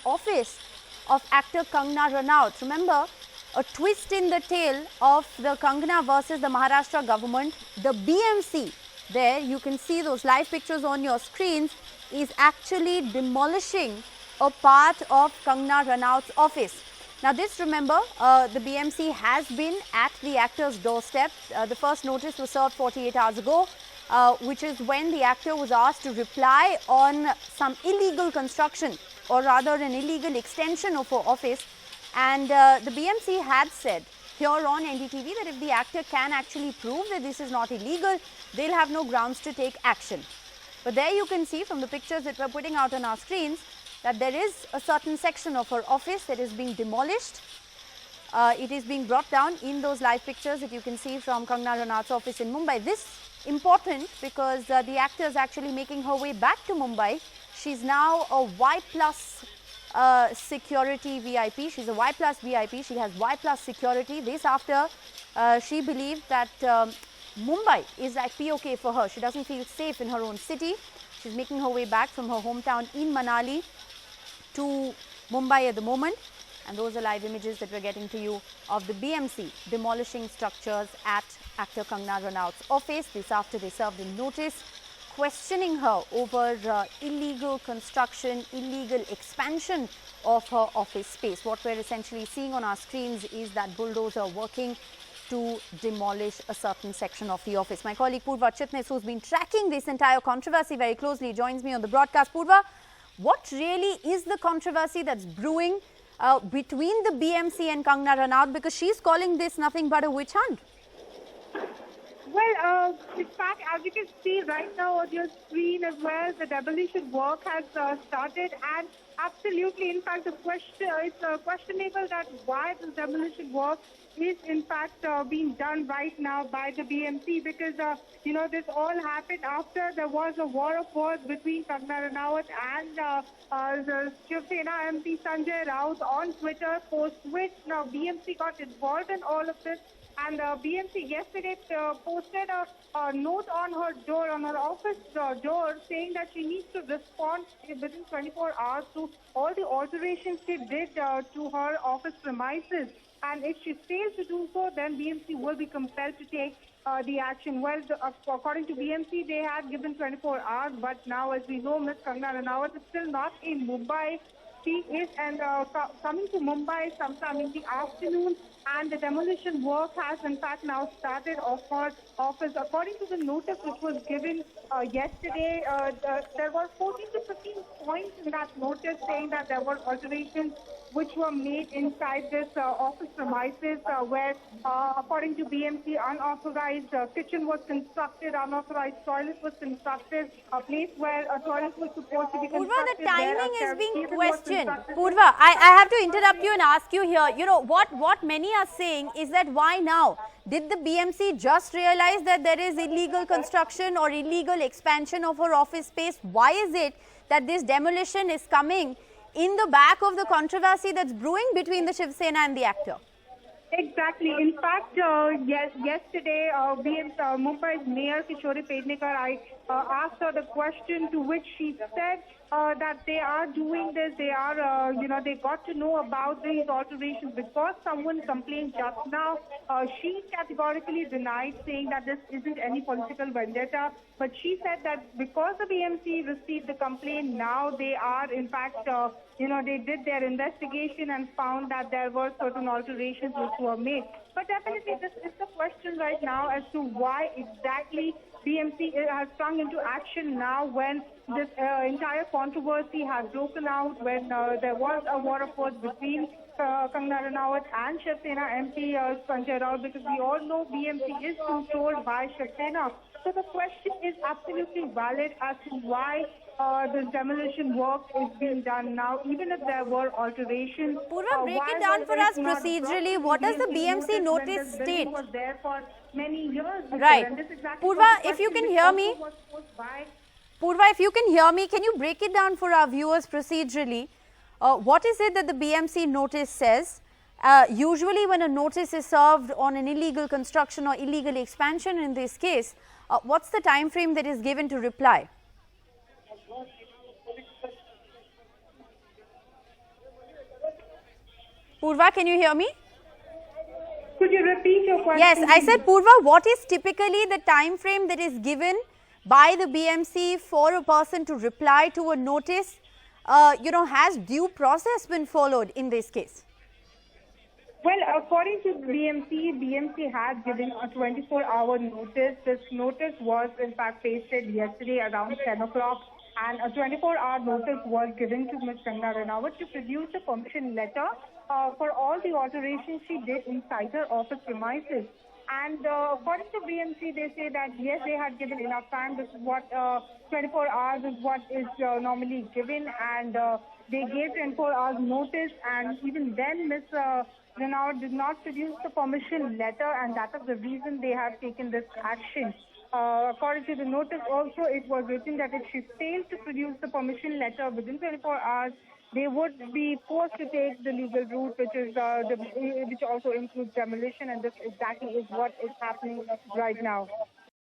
office of actor Kangana Ranaut. Remember, a twist in the tale of the Kangana versus the Maharashtra government. The BMC, there you can see those live pictures on your screens, is actually demolishing a part of Kangana Ranaut's office. Now this, remember, the BMC has been at the actor's doorstep. The first notice was served 48 hours ago, which is when the actor was asked to reply on some illegal construction, or rather an illegal extension of her office. And the BMC had said here on NDTV that if the actor can actually prove that this is not illegal, they'll have no grounds to take action. But there you can see from the pictures that we're putting out on our screens that there is a certain section of her office that is being demolished. It is being brought down in those live pictures that you can see from Kangana Ranaut's office in Mumbai. This important because the actor is actually making her way back to Mumbai. She's now a Y plus security VIP. She's a Y plus VIP. She has Y plus security. This after she believed that Mumbai is like POK for her. She doesn't feel safe in her own city. She's making her way back from her hometown in Manali to Mumbai at the moment. And those are live images that we're getting to you of the BMC demolishing structures at actor Kangana Ranaut's office. This after they served a notice questioning her over illegal construction, illegal expansion of her office space. What we're essentially seeing on our screens is that bulldozer working to demolish a certain section of the office. My colleague Purva Chitnis, who's been tracking this entire controversy very closely, joins me on the broadcast. Purva, what really is the controversy that's brewing between the BMC and Kangana Ranaut, because she's calling this nothing but a witch hunt? Well, in fact, as you can see right now on your screen as well, the demolition work has started, and absolutely, in fact, it's questionable that why this demolition work is in fact being done right now by the BMC, because you know, this all happened after there was a war of words between Kangana Ranaut and the Shiv Sena MP Sanjay Raut on Twitter, post which now BMC got involved in all of this. And BMC yesterday posted a note on her door, on her office door, saying that she needs to respond within 24 hours to all the alterations she did to her office premises. And if she fails to do so, then BMC will be compelled to take the action. Well, according to BMC, they had given 24 hours, but now, as we know, Ms. Kangana Ranaut is still not in Mumbai. She is coming to Mumbai sometime in the afternoon, and the demolition work has in fact now started of her office. According to the notice which was given yesterday, there were 14 to 15 points in that notice saying that there were alterations which were made inside this office premises where, according to BMC, unauthorized kitchen was constructed, unauthorized toilet was constructed, a place where a toilet was supposed to be constructed. Purva, the timing is being questioned. Purva, I have to interrupt you and ask you here, you know, what many are saying is that why now? Did the BMC just realize that there is illegal construction or illegal expansion of her office space? Why is it that this demolition is coming in the back of the controversy that's brewing between the Shiv Sena and the actor? Exactly. In fact, yesterday, Mumbai's Mayor Kishori Pednekar, I asked her the question, to which she said that they are doing this. They are, they got to know about these alterations because someone complained just now. She categorically denied, saying that this isn't any political vendetta. But she said that because the BMC received the complaint, now they are, in fact, they did their investigation and found that there were certain alterations which were made. But definitely, this is the question right now as to why exactly BMC has sprung into action now when this entire controversy has broken out, when there was a war of words between Kangana Ranaut and Shiv Sena MP Sanjay Raut, because we all know BMC is controlled by Shiv Sena. So the question is absolutely valid as to why this demolition work is being done now, even if there were alterations. Purva, break it down for us procedurally. What does the BMC notice state? Was there for many years before, right. Exactly Purva, if you can hear me, Purva, if you can hear me, can you break it down for our viewers procedurally? What is it that the BMC notice says? Usually when a notice is served on an illegal construction or illegal expansion in this case, what's the time frame that is given to reply? Purva, can you hear me? Could you repeat your question? Yes, I said, Purva, what is typically the time frame that is given by the BMC for a person to reply to a notice? Has due process been followed in this case? Well, according to BMC had given a 24-hour notice. This notice was in fact pasted yesterday around 10 o'clock, and a 24-hour notice was given to Ms. Kangana Ranaut to produce a permission letter for all the alterations she did inside her office premises. And according to BMC, they say that yes, they had given enough time. This is what 24 hours is what is normally given, and they gave 24 hours notice. And even then, Ms. Ranaut did not produce the permission letter, and that is the reason they have taken this action. According to the notice, also it was written that if she fails to produce the permission letter within 24 hours, they would be forced to take the legal route, which also includes demolition, and this exactly is what is happening right now.